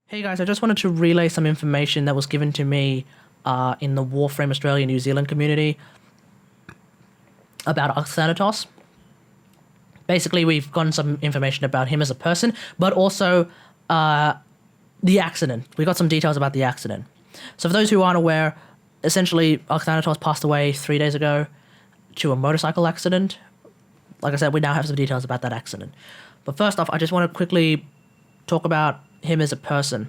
Hey guys, I just wanted to relay some information that was given to me in the Warframe Australia New Zealand community about Arkthanatos. Basically, we've gotten some information about him as a person, but also the accident. We got some details about the accident. So, for those who aren't aware, essentially, Arkthanatos passed away 3 days ago to a motorcycle accident. Like I said, we now have some details about that accident. But first off, I just want to quickly talk about him as a person.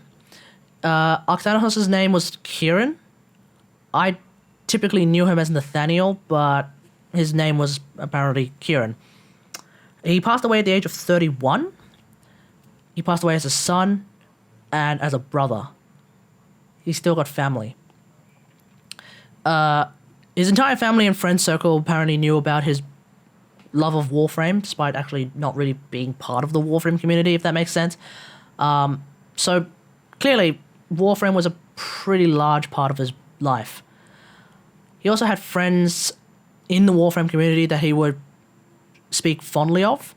Arkthanatos' name was Kieran. I typically knew him as Nathaniel, but his name was apparently Kieran. He passed away at the age of 31. He passed away as a son and as a brother. He's still got family. His entire family and friend circle apparently knew about his love of Warframe, despite actually not really being part of the Warframe community, if that makes sense. So clearly, Warframe was a pretty large part of his life. He also had friends in the Warframe community that he would speak fondly of,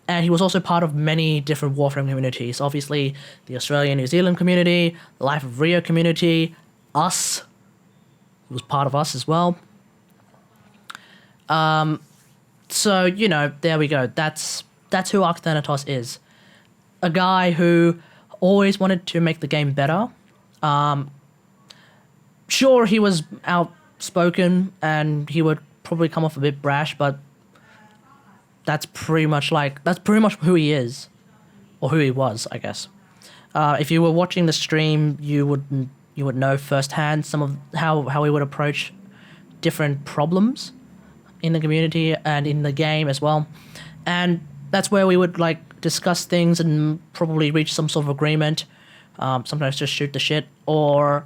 and he was also part of many different Warframe communities. Obviously, the Australia New Zealand community, the Life of Rio community, us. He was part of us as well. So, there we go. That's who Arkthanatos is. A guy who always wanted to make the game better. Sure, he was outspoken and he would probably come off a bit brash, but that's pretty much who he is, or who he was, I guess. If you were watching the stream, you would know firsthand some of how he would approach different problems in the community and in the game as well. And that's where we would discuss things and probably reach some sort of agreement. Sometimes just shoot the shit, or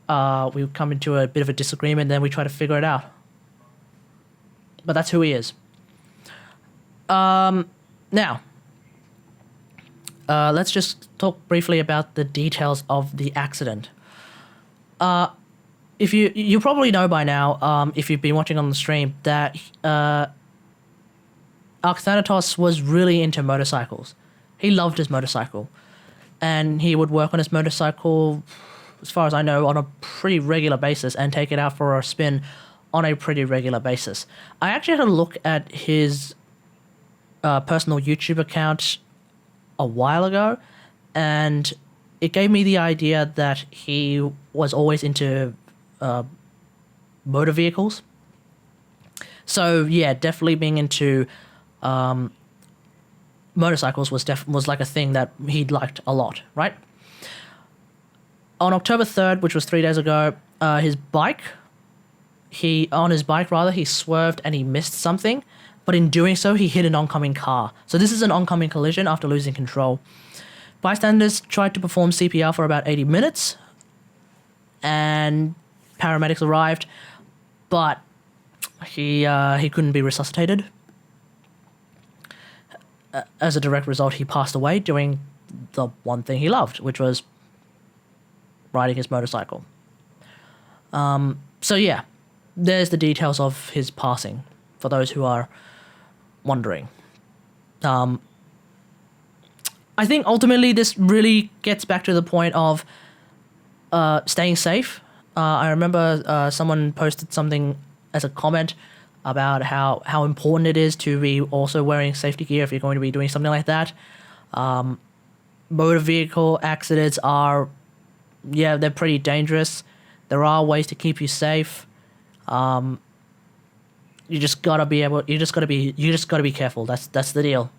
we would come into a bit of a disagreement and then we try to figure it out. But that's who he is. Now, let's just talk briefly about the details of the accident. If you probably know by now, if you've been watching on the stream, that Arkthanatos was really into motorcycles. He loved his motorcycle, and he would work on his motorcycle, as far as I know, on a pretty regular basis and take it out for a spin on a pretty regular basis. I actually had a look at his personal YouTube account a while ago, and it gave me the idea that he was always into motor vehicles. So yeah, definitely being into motorcycles was like a thing that he liked a lot, right? On October 3rd, which was 3 days ago, his bike he swerved and he missed something, but in doing so, he hit an oncoming car. So this is an oncoming collision after losing control. Bystanders tried to perform CPR for about 80 minutes, and paramedics arrived, but he couldn't be resuscitated. As a direct result, he passed away doing the one thing he loved, which was riding his motorcycle. So yeah, there's the details of his passing, for those who are wondering. I think ultimately this really gets back to the point of staying safe. I remember someone posted something as a comment about how important it is to be also wearing safety gear if you're going to be doing something like that. Motor vehicle accidents they're pretty dangerous. There are ways to keep you safe. You just gotta be careful. That's the deal.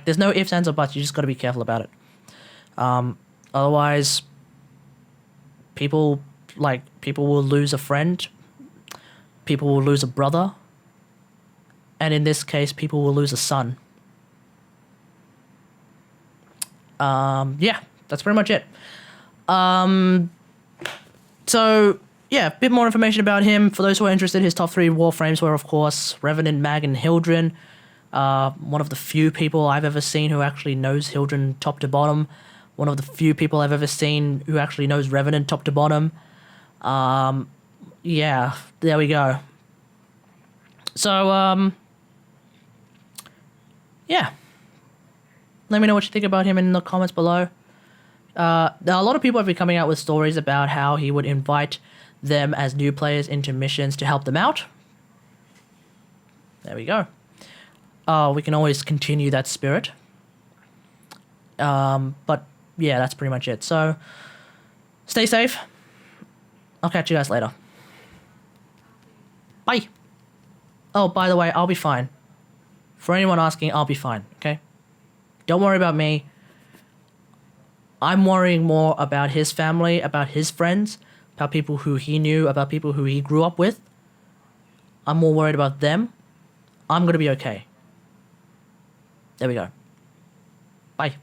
There's no ifs, ands, or buts. You just gotta be careful about it. Otherwise, people will lose a friend. People will lose a brother. And in this case, people will lose a son. Yeah, that's pretty much it. So, yeah, a bit more information about him. For those who are interested, his top 3 Warframes were, of course, Revenant, Mag, and Hildren. One of the few people I've ever seen who actually knows Hildren top to bottom. One of the few people I've ever seen who actually knows Revenant top to bottom. Yeah, there we go. So, yeah. Let me know what you think about him in the comments below. There are a lot of people have been coming out with stories about how he would invite them as new players into missions to help them out. There we go. We can always continue that spirit. But yeah, that's pretty much it. So stay safe. I'll catch you guys later. Bye. Oh, by the way, I'll be fine. For anyone asking, I'll be fine, okay? Don't worry about me. I'm worrying more about his family, about his friends, about people who he knew, about people who he grew up with. I'm more worried about them. I'm gonna be okay. There we go. Bye.